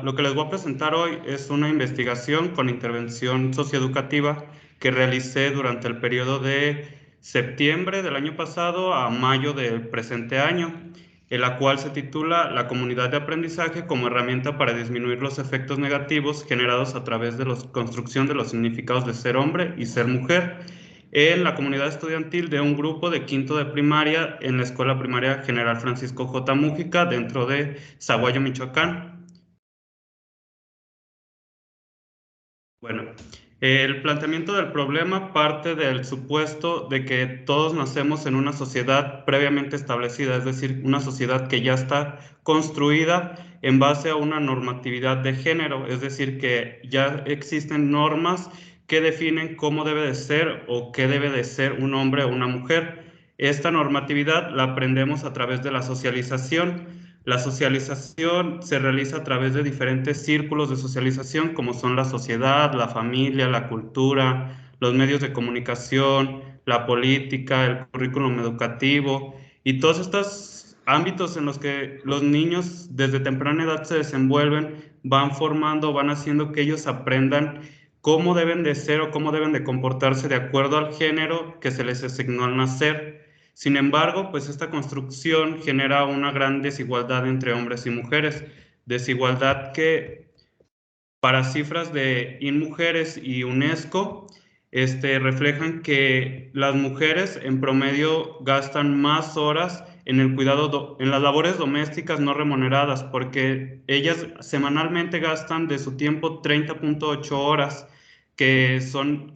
Lo que les voy a presentar hoy es una investigación con intervención socioeducativa que realicé durante el periodo de septiembre del año pasado a mayo del presente año, en la cual se titula La comunidad de aprendizaje como herramienta para disminuir los efectos negativos generados a través de la construcción de los significados de ser hombre y ser mujer en la comunidad estudiantil de un grupo de quinto de primaria en la Escuela Primaria General Francisco J. Mújica dentro de Zaguayo, Michoacán. Bueno, el planteamiento del problema parte del supuesto de que todos nacemos en una sociedad previamente establecida, es decir, una sociedad que ya está construida en base a una normatividad de género, es decir, que ya existen normas que definen cómo debe de ser o qué debe de ser un hombre o una mujer. Esta normatividad la aprendemos a través de la socialización. La socialización se realiza a través de diferentes círculos de socialización, como son la sociedad, la familia, la cultura, los medios de comunicación, la política, el currículum educativo y todos estos ámbitos en los que los niños desde temprana edad se desenvuelven, van formando, van haciendo que ellos aprendan cómo deben de ser o cómo deben de comportarse de acuerdo al género que se les asignó al nacer. Sin embargo, pues esta construcción genera una gran desigualdad entre hombres y mujeres, desigualdad que para cifras de INMujeres y UNESCO reflejan que las mujeres en promedio gastan más horas en el cuidado, en las labores domésticas no remuneradas, porque ellas semanalmente gastan de su tiempo 30.8 horas que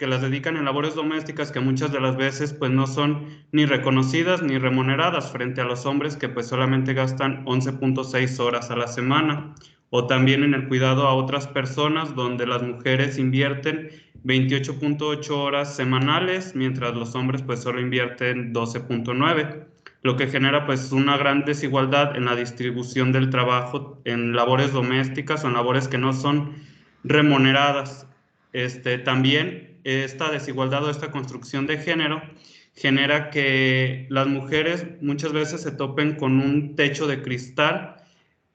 las dedican en labores domésticas que muchas de las veces pues no son ni reconocidas ni remuneradas frente a los hombres que pues solamente gastan 11.6 horas a la semana, o también en el cuidado a otras personas donde las mujeres invierten 28.8 horas semanales mientras los hombres pues solo invierten 12.9, lo que genera pues una gran desigualdad en la distribución del trabajo en labores domésticas o en labores que no son remuneradas. También esta desigualdad o esta construcción de género genera que las mujeres muchas veces se topen con un techo de cristal,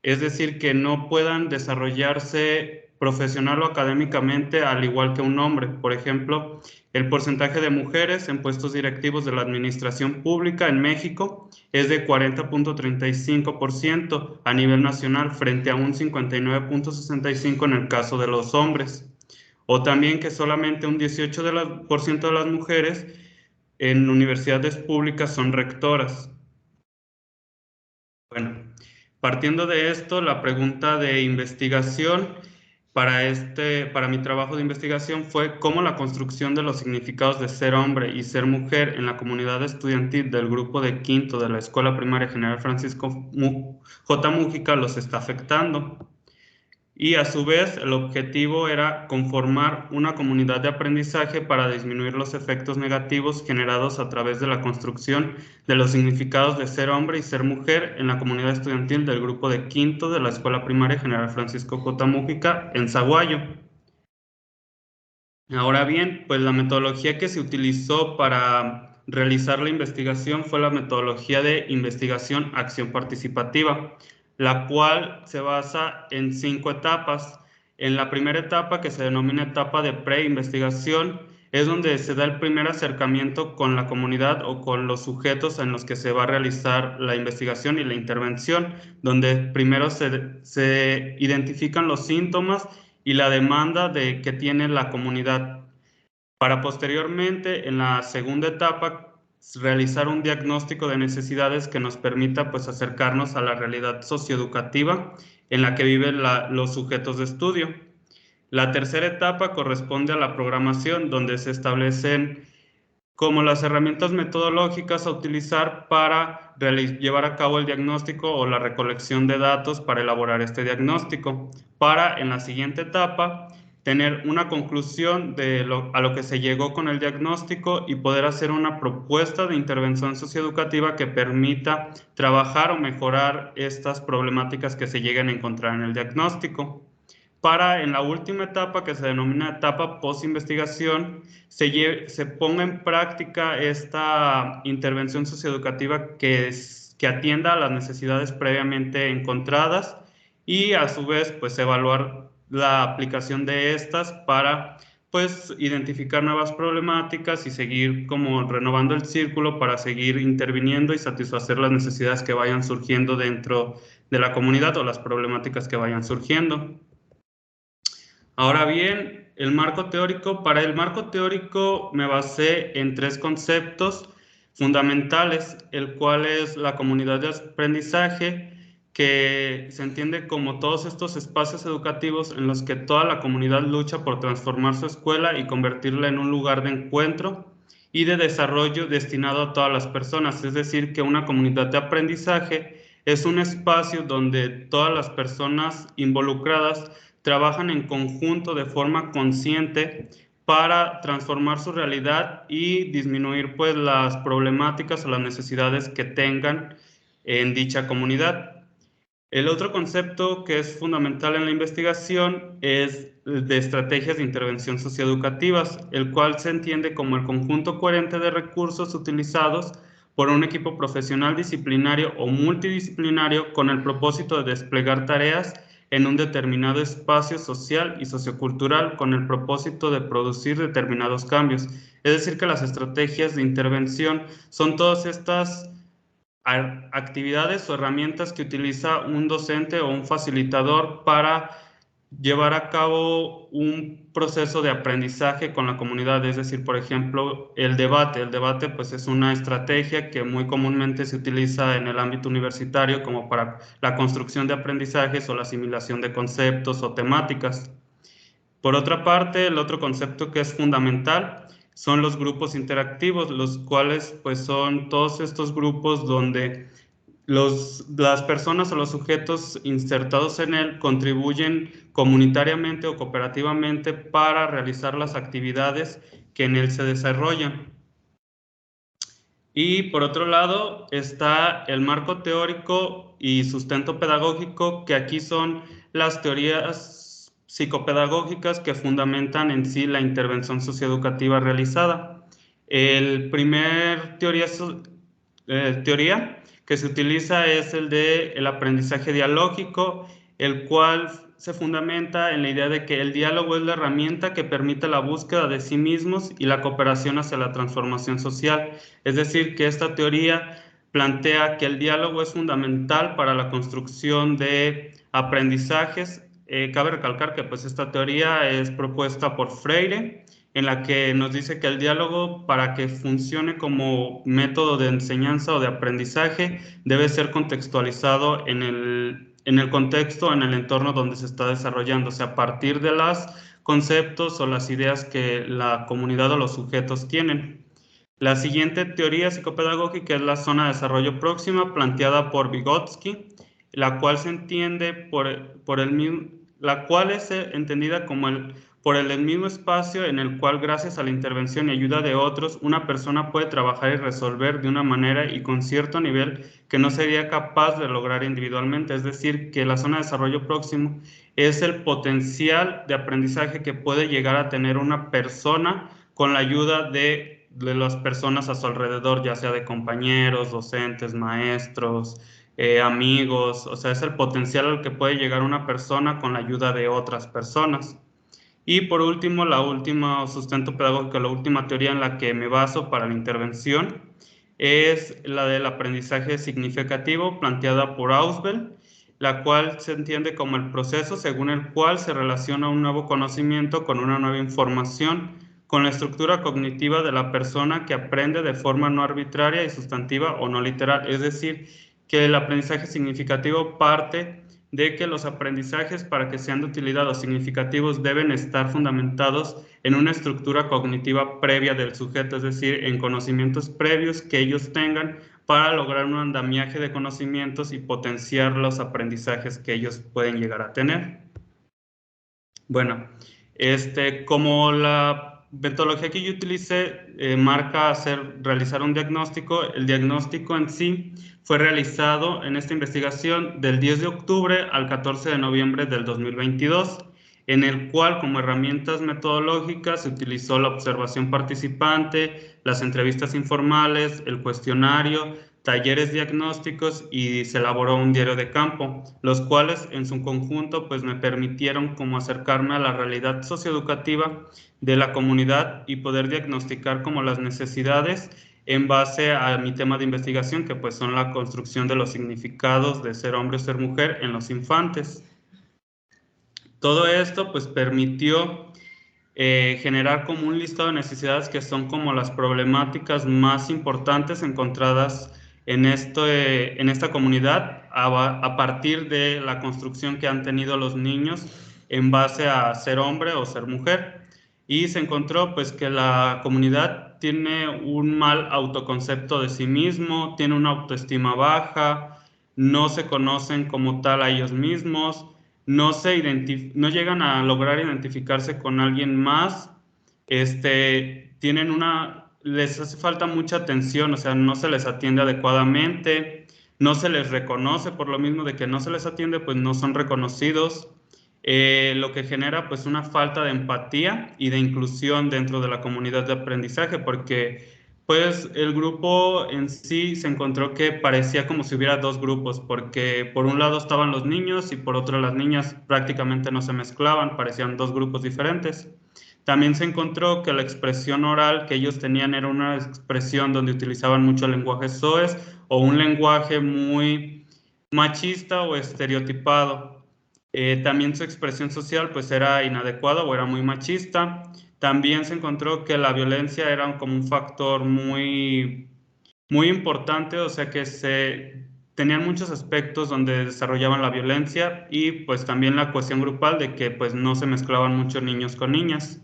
es decir, que no puedan desarrollarse profesional o académicamente al igual que un hombre. Por ejemplo, el porcentaje de mujeres en puestos directivos de la administración pública en México es de 40.35% a nivel nacional frente a un 59.65% en el caso de los hombres. O también que solamente un 18% de las mujeres en universidades públicas son rectoras. Bueno, partiendo de esto, la pregunta de investigación para mi trabajo de investigación fue cómo la construcción de los significados de ser hombre y ser mujer en la comunidad estudiantil del grupo de quinto de la Escuela Primaria General Francisco J. Mújica los está afectando. Y a su vez, el objetivo era conformar una comunidad de aprendizaje para disminuir los efectos negativos generados a través de la construcción de los significados de ser hombre y ser mujer en la comunidad estudiantil del grupo de quinto de la Escuela Primaria General Francisco J. Mújica en Zaguayo. Ahora bien, pues la metodología que se utilizó para realizar la investigación fue la metodología de investigación acción participativa, la cual se basa en 5 etapas. En la primera etapa, que se denomina etapa de preinvestigación, es donde se da el primer acercamiento con la comunidad o con los sujetos en los que se va a realizar la investigación y la intervención, donde primero se identifican los síntomas y la demanda que tiene la comunidad, para posteriormente, en la segunda etapa, realizar un diagnóstico de necesidades que nos permita pues acercarnos a la realidad socioeducativa en la que viven los sujetos de estudio. La tercera etapa corresponde a la programación, donde se establecen como las herramientas metodológicas a utilizar para llevar a cabo el diagnóstico o la recolección de datos para elaborar este diagnóstico, para en la siguiente etapa tener una conclusión a lo que se llegó con el diagnóstico y poder hacer una propuesta de intervención socioeducativa que permita trabajar o mejorar estas problemáticas que se lleguen a encontrar en el diagnóstico. Para en la última etapa, que se denomina etapa post-investigación, se ponga en práctica esta intervención socioeducativa que atienda a las necesidades previamente encontradas y a su vez pues evaluar la aplicación de estas para pues identificar nuevas problemáticas y seguir como renovando el círculo para seguir interviniendo y satisfacer las necesidades que vayan surgiendo dentro de la comunidad o las problemáticas que vayan surgiendo. Ahora bien, el marco teórico, para el marco teórico me basé en 3 conceptos fundamentales, el cual es la comunidad de aprendizaje, que se entiende como todos estos espacios educativos en los que toda la comunidad lucha por transformar su escuela y convertirla en un lugar de encuentro y de desarrollo destinado a todas las personas, es decir, que una comunidad de aprendizaje es un espacio donde todas las personas involucradas trabajan en conjunto de forma consciente para transformar su realidad y disminuir pues las problemáticas o las necesidades que tengan en dicha comunidad. El otro concepto que es fundamental en la investigación es de estrategias de intervención socioeducativas, el cual se entiende como el conjunto coherente de recursos utilizados por un equipo profesional disciplinario o multidisciplinario con el propósito de desplegar tareas en un determinado espacio social y sociocultural con el propósito de producir determinados cambios. Es decir, que las estrategias de intervención son todas estas actividades o herramientas que utiliza un docente o un facilitador para llevar a cabo un proceso de aprendizaje con la comunidad. Es decir, por ejemplo, el debate. El debate pues es una estrategia que muy comúnmente se utiliza en el ámbito universitario como para la construcción de aprendizajes o la asimilación de conceptos o temáticas. Por otra parte, el otro concepto que es fundamental son los grupos interactivos, los cuales pues son todos estos grupos donde las personas o los sujetos insertados en él contribuyen comunitariamente o cooperativamente para realizar las actividades que en él se desarrollan. Y por otro lado está el marco teórico y sustento pedagógico, que aquí son las teorías psicopedagógicas que fundamentan en sí la intervención socioeducativa realizada. El primer teoría que se utiliza es el de el aprendizaje dialógico, el cual se fundamenta en la idea de que el diálogo es la herramienta que permite la búsqueda de sí mismos y la cooperación hacia la transformación social. Es decir, que esta teoría plantea que el diálogo es fundamental para la construcción de aprendizajes. Cabe recalcar que pues esta teoría es propuesta por Freire, en la que nos dice que el diálogo, para que funcione como método de enseñanza o de aprendizaje, debe ser contextualizado en el contexto, en el entorno donde se está desarrollando, o sea, a partir de los conceptos o las ideas que la comunidad o los sujetos tienen. La siguiente teoría psicopedagógica es la zona de desarrollo próxima, planteada por Vygotsky, la cual se entiende por el mismo, la cual es entendida como por el mismo espacio en el cual, gracias a la intervención y ayuda de otros, una persona puede trabajar y resolver de una manera y con cierto nivel que no sería capaz de lograr individualmente. Es decir, que la zona de desarrollo próximo es el potencial de aprendizaje que puede llegar a tener una persona con la ayuda de las personas a su alrededor, ya sea de compañeros, docentes, maestros, amigos. O sea, es el potencial al que puede llegar una persona con la ayuda de otras personas. Y por último, la última sustento pedagógico, la última teoría en la que me baso para la intervención es la del aprendizaje significativo, planteada por Ausubel, la cual se entiende como el proceso según el cual se relaciona un nuevo conocimiento con una nueva información, con la estructura cognitiva de la persona que aprende de forma no arbitraria y sustantiva o no literal. Es decir, que el aprendizaje significativo parte de que los aprendizajes, para que sean de utilidad o significativos, deben estar fundamentados en una estructura cognitiva previa del sujeto, es decir, en conocimientos previos que ellos tengan para lograr un andamiaje de conocimientos y potenciar los aprendizajes que ellos pueden llegar a tener. Bueno, como la metodología que yo utilicé marca realizar un diagnóstico, el diagnóstico en sí fue realizado en esta investigación del 10 de octubre al 14 de noviembre del 2022, en el cual como herramientas metodológicas se utilizó la observación participante, las entrevistas informales, el cuestionario, talleres diagnósticos y se elaboró un diario de campo, los cuales en su conjunto pues me permitieron como acercarme a la realidad socioeducativa de la comunidad y poder diagnosticar como las necesidades en base a mi tema de investigación, que pues son la construcción de los significados de ser hombre o ser mujer en los infantes. Todo esto pues permitió generar como un listado de necesidades que son como las problemáticas más importantes encontradas en esta comunidad a partir de la construcción que han tenido los niños en base a ser hombre o ser mujer. Y se encontró pues que la comunidad tiene un mal autoconcepto de sí mismo, tiene una autoestima baja, no se conocen como tal a ellos mismos, no llegan a lograr identificarse con alguien más, les hace falta mucha atención, o sea, no se les atiende adecuadamente, no se les reconoce, por lo mismo de que no se les atiende, pues no son reconocidos, lo que genera pues una falta de empatía y de inclusión dentro de la comunidad de aprendizaje, porque pues el grupo en sí se encontró que parecía como si hubiera dos grupos, porque por un lado estaban los niños y por otro las niñas prácticamente no se mezclaban, parecían dos grupos diferentes. También se encontró que la expresión oral que ellos tenían era una expresión donde utilizaban mucho el lenguaje soez o un lenguaje muy machista o estereotipado. También su expresión social pues era inadecuada o era muy machista. También se encontró que la violencia era como un factor muy importante, o sea que tenían muchos aspectos donde desarrollaban la violencia y pues también la cohesión grupal de que pues no se mezclaban muchos niños con niñas.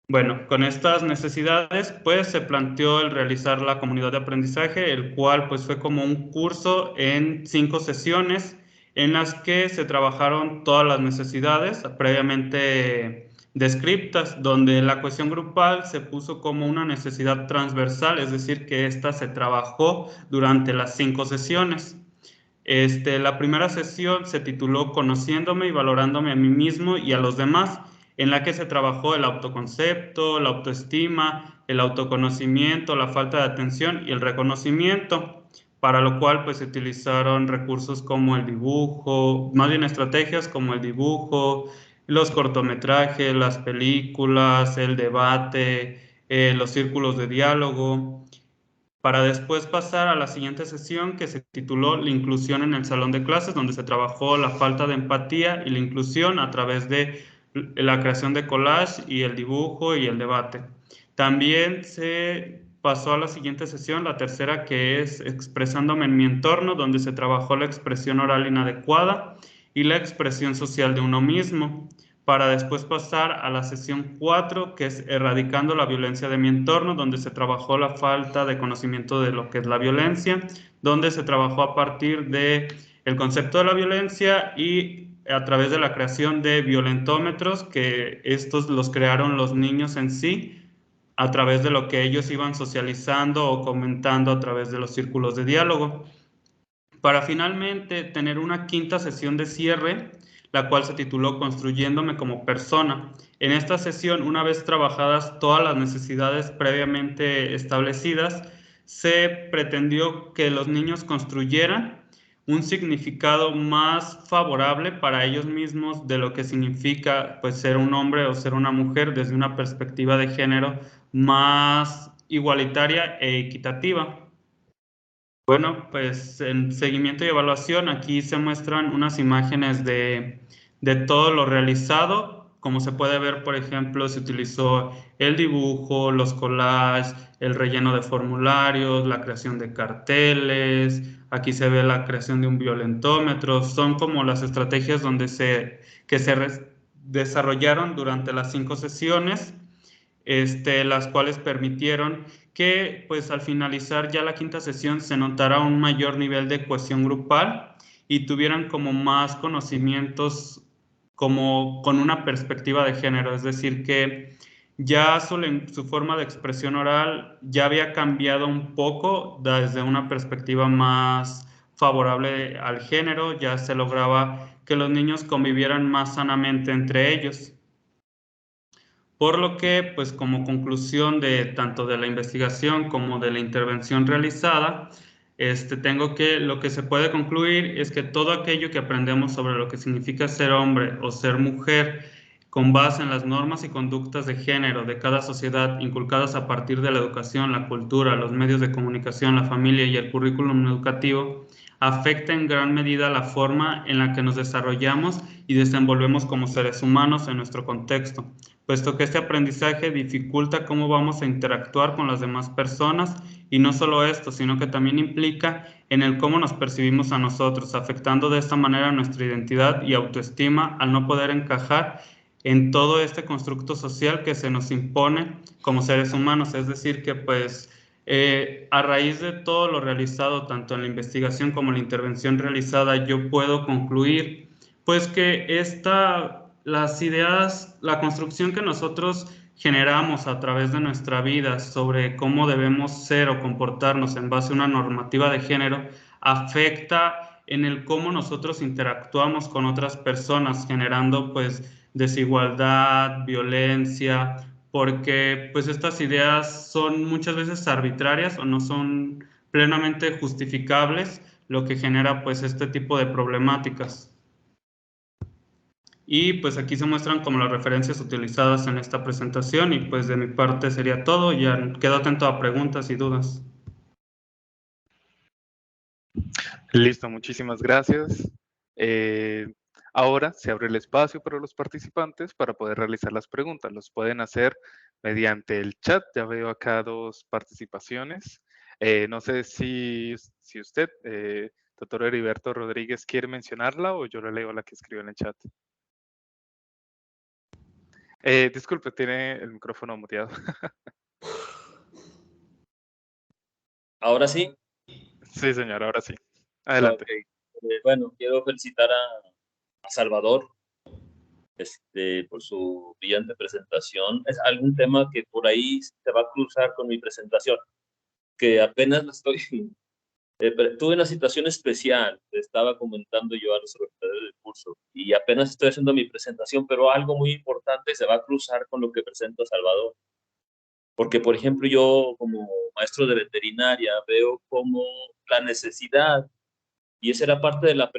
Bueno, con estas necesidades, pues se planteó el realizar la comunidad de aprendizaje, el cual pues fue como un curso en 5 sesiones en las que se trabajaron todas las necesidades previamente descriptas, donde la cohesión grupal se puso como una necesidad transversal, es decir, que esta se trabajó durante las 5 sesiones. La primera sesión se tituló Conociéndome y valorándome a mí mismo y a los demás, en la que se trabajó el autoconcepto, la autoestima, el autoconocimiento, la falta de atención y el reconocimiento, para lo cual pues se utilizaron recursos como el dibujo, más bien estrategias como el dibujo, los cortometrajes, las películas, el debate, los círculos de diálogo, para después pasar a la siguiente sesión que se tituló La inclusión en el salón de clases, donde se trabajó la falta de empatía y la inclusión a través de la creación de collage y el dibujo y el debate. También se pasó a la siguiente sesión, la tercera, que es Expresándome en mi entorno, donde se trabajó la expresión oral inadecuada y la expresión social de uno mismo, para después pasar a la sesión 4, que es Erradicando la violencia de mi entorno, donde se trabajó la falta de conocimiento de lo que es la violencia, donde se trabajó a partir de el concepto de la violencia y a través de la creación de violentómetros, que estos los crearon los niños en sí, a través de lo que ellos iban socializando o comentando a través de los círculos de diálogo, para finalmente tener una quinta sesión de cierre, la cual se tituló Construyéndome como persona. En esta sesión, una vez trabajadas todas las necesidades previamente establecidas, se pretendió que los niños construyeran un significado más favorable para ellos mismos de lo que significa pues ser un hombre o ser una mujer desde una perspectiva de género más igualitaria e equitativa. Bueno, pues en seguimiento y evaluación, aquí se muestran unas imágenes de todo lo realizado. Como se puede ver, por ejemplo, se utilizó el dibujo, los collages, el relleno de formularios, la creación de carteles. Aquí se ve la creación de un violentómetro. Son como las estrategias que se desarrollaron durante las 5 sesiones, las cuales permitieron que pues al finalizar ya la quinta sesión se notara un mayor nivel de cohesión grupal y tuvieran como más conocimientos como con una perspectiva de género, es decir, que ya su forma de expresión oral ya había cambiado un poco desde una perspectiva más favorable al género, ya se lograba que los niños convivieran más sanamente entre ellos. Por lo que, pues como conclusión de tanto de la investigación como de la intervención realizada, tengo que lo que se puede concluir es que todo aquello que aprendemos sobre lo que significa ser hombre o ser mujer, con base en las normas y conductas de género de cada sociedad inculcadas a partir de la educación, la cultura, los medios de comunicación, la familia y el currículum educativo, afecta en gran medida la forma en la que nos desarrollamos y desenvolvemos como seres humanos en nuestro contexto, puesto que este aprendizaje dificulta cómo vamos a interactuar con las demás personas y no solo esto, sino que también implica en el cómo nos percibimos a nosotros, afectando de esta manera nuestra identidad y autoestima al no poder encajar en todo este constructo social que se nos impone como seres humanos. Es decir, que pues a raíz de todo lo realizado, tanto en la investigación como en la intervención realizada, yo puedo concluir pues que las ideas, la construcción que nosotros generamos a través de nuestra vida sobre cómo debemos ser o comportarnos en base a una normativa de género, afecta en el cómo nosotros interactuamos con otras personas, generando pues desigualdad, violencia, porque pues estas ideas son muchas veces arbitrarias o no son plenamente justificables, lo que genera pues este tipo de problemáticas. Y pues aquí se muestran como las referencias utilizadas en esta presentación y pues de mi parte sería todo. Ya quedo atento a preguntas y dudas. Listo, muchísimas gracias. Ahora se abre el espacio para los participantes para poder realizar las preguntas. Los pueden hacer mediante el chat. Ya veo acá dos participaciones. No sé si usted, doctor Heriberto Rodríguez, quiere mencionarla o yo le leo la que escribió en el chat. Disculpe, tiene el micrófono muteado. ¿Ahora sí? Sí, señor, ahora sí. Ok. Adelante. Bueno, quiero felicitar a Salvador por su brillante presentación. Es algún tema que por ahí se va a cruzar con mi presentación, que apenas la estoy... tuve una situación especial, te estaba comentando yo a los organizadores del curso, y apenas estoy haciendo mi presentación, pero algo muy importante se va a cruzar con lo que presenta Salvador. Porque, por ejemplo, yo como maestro de veterinaria veo como la necesidad, y esa era parte de la pregunta,